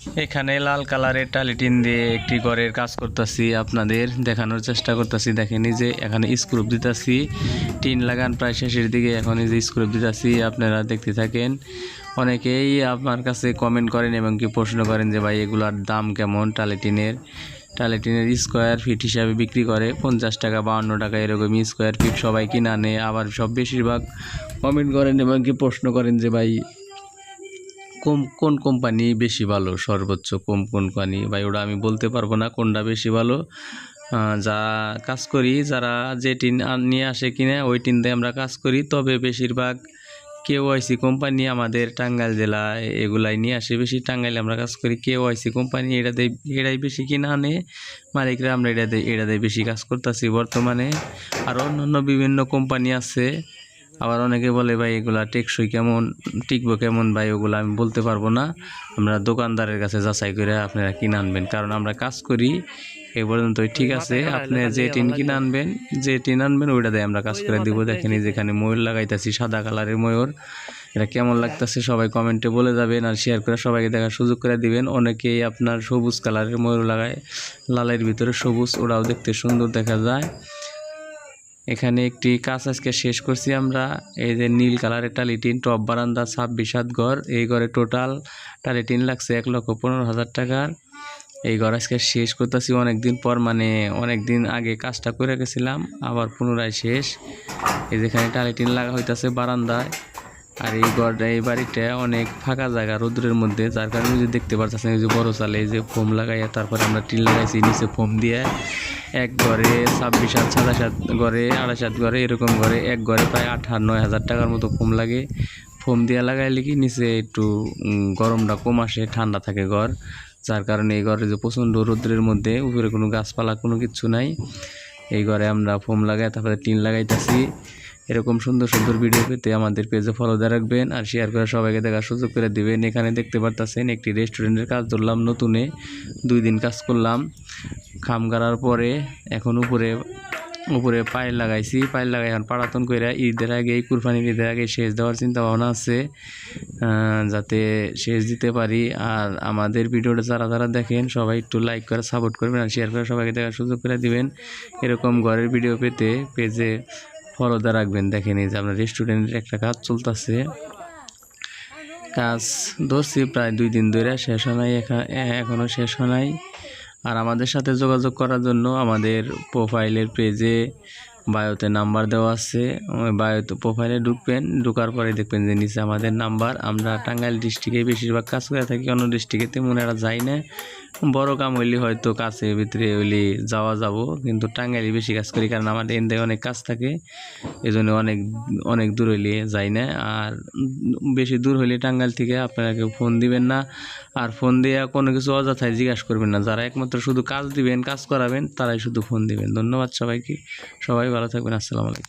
এখানে লাল কালারের টালিটিন দিয়ে একটি ঘরের কাজ করতেছি, আপনাদের দেখানোর চেষ্টা করতেছি। দেখেন এই যে এখানে স্ক্রুপ দিতেছি, টিন লাগান প্রায় শেষের দিকে, এখন এই যে স্ক্রুপ দিতেছি, আপনারা দেখতে থাকেন। অনেকেই আপনার কাছে কমেন্ট করেন এবং কি প্রশ্ন করেন যে ভাই এগুলার দাম কেমন। টালিটিনের স্কোয়ার ফিট হিসাবে বিক্রি করে 50 টাকা 52 টাকা এরকমই স্কোয়ার ফিট সবাই কিনে আনে। আবার সব বেশিরভাগ কমেন্ট করেন এবং কি প্রশ্ন করেন যে ভাই কোন কোম্পানি বেশি ভালো, সর্বোচ্চ কোন কোম্পানি। ভাই ওটা আমি বলতে পারবো না কোনটা বেশি ভালো। যা কাজ করি, যারা যে টিন নিয়ে আসে কিনে ওই টিন দিয়ে আমরা কাজ করি। তবে বেশিরভাগ KYC কোম্পানি আমাদের টাঙ্গাইল জেলায় এগুলাই নিয়ে আসে বেশি। টাঙ্গাইলে আমরা কাজ করি, KYC কোম্পানি এটাই বেশি কিনে আনে মালিকরা। আমরা এটা দিয়ে বেশি কাজ করতেছি বর্তমানে। আরও অন্যান্য বিভিন্ন কোম্পানি আছে। আবার অনেকে বলে ভাই এগুলা টেকসই কেমন, টিকবো কেমন। ভাই ওগুলো আমি বলতে পারবো না, আমরা দোকানদারের কাছে যাচাই করে আপনারা কিনে আনবেন, কারণ আমরা কাজ করি এ পর্যন্তই। ঠিক আছে, আপনি যে টিন কিনে আনবেন ওইটা দিয়ে আমরা কাজ করে দিব। দেখেন যেখানে ময়ূর লাগাইতেছি, সাদা কালারের ময়ূর, এটা কেমন লাগতেছে সবাই কমেন্টে বলে যাবেন আর শেয়ার করে সবাইকে দেখার সুযোগ করে দিবেন। অনেকেই আপনার সবুজ কালারের ময়ূর লাগায়, লালের ভিতরে সবুজ, ওরাও দেখতে সুন্দর দেখা যায়। এখানে একটি কাজ আজকে শেষ করছি আমরা। এই যে নীল কালারের টালিটিন, টপ বারান্দা 26 হাত ঘর। এই ঘরে টোটাল টালিটিন লাগছে 1,15,000 টাকার। এই ঘর আজকে শেষ করতেছি অনেকদিন পর, মানে অনেকদিন আগে কাজটা করে গেছিলাম, আবার পুনরায় শেষ। এই যেখানে টালিটিন লাগা হইতেছে বারান্দায়। আর এই বাড়িটা অনেক ফাঁকা জায়গা রোদ্রের মধ্যে, যার কারণে যে দেখতে পাচ্ছেন এই যে বড় চালে এই যে ফোম লাগাইয়া, তারপরে আমরা টিন লাগাইছি নিচে ফোম দিয়ে। এক ঘরে 26 হাত, 27 হাত ঘরে, 28 হাত ঘরে, এরকম ঘরে এক ঘরে প্রায় 8,000-9,000 টাকার মতো ফোম লাগে। ফোম দিয়ে লাগাইলে কি নিচে একটু গরমটা কম আসে, ঠান্ডা থাকে ঘর। যার কারণে এই ঘরে যে প্রচণ্ড রোদ্রের মধ্যে, উপরে কোনো গাছপালা কোনো কিছু নাই, এই ঘরে আমরা ফোম লাগাই তারপরে টিন লাগাইতেছি। এরকম সুন্দর সুন্দর ভিডিও পেতে আমাদের পেজে ফলো দিয়ে রাখবেন আর শেয়ার করে সবাইকে দেখার সুযোগ করে দিবেন। এখানে দেখতে পারতেছেন একটি রেস্টুরেন্টের কাজ ধরলাম নতুনে, 2 দিন কাজ করলাম। খাম গাড়ার পরে এখন উপরে পাইল লাগাইছি, পাইল লাগাই এখন পাড়াতন করে ঈদের আগে, কুরবানির ঈদের আগে শেষ দেওয়ার চিন্তা ভাবনা আছে, যাতে শেষ দিতে পারি। আর আমাদের ভিডিওটা যারা দেখেন সবাই একটু লাইক করে সাপোর্ট করবেন আর শেয়ার করে সবাইকে দেখার সুযোগ করে দিবেন। এরকম ঘরের ভিডিও পেতে পেজে ফলো দিয়ে রাখবেন। দেখেন এই যে আপনার রেস্টুরেন্টের একটা কাজ চলতেছে, কাজ ধরছি প্রায় 2 দিন ধরে, শেষ হয় নাই, এখনও শেষ হয় নাই। আর আমাদের সাথে যোগাযোগ করার জন্য আমাদের প্রোফাইলের পেজে বায়োতে নাম্বার দেওয়া আছে, ওই বায়োতে প্রোফাইলে ঢুকবেন, ঢোকার পরে দেখবেন যে নিচে আমাদের নাম্বার। আমরা টাঙ্গাইল ডিস্ট্রিক্টে বেশিরভাগ কাজ করে থাকি, অন্য ডিস্ট্রিক্টে তেমন এরা যাই না। বড় কাম হইলে হয়তো কাছের ভিতরে হইলে যাওয়া যাব, কিন্তু টাঙ্গাইলে বেশি কাজ করি, কারণ আমাদের এনতে অনেক কাজ থাকে, এই জন্য অনেক দূর হইলে যাই না। আর বেশি দূর হইলে টাঙ্গাইল থেকে আপনারা কেউ ফোন দিবেন না, আর ফোন দিয়ে কোনো কিছু অযথায় জিজ্ঞাসা করবেন না। যারা একমাত্র শুধু কাজ দিবেন, কাজ করাবেন, তারাই শুধু ফোন দিবেন। ধন্যবাদ সবাইকে, সবাই ভালো থাকবেন। আসসালামু আলাইকুম।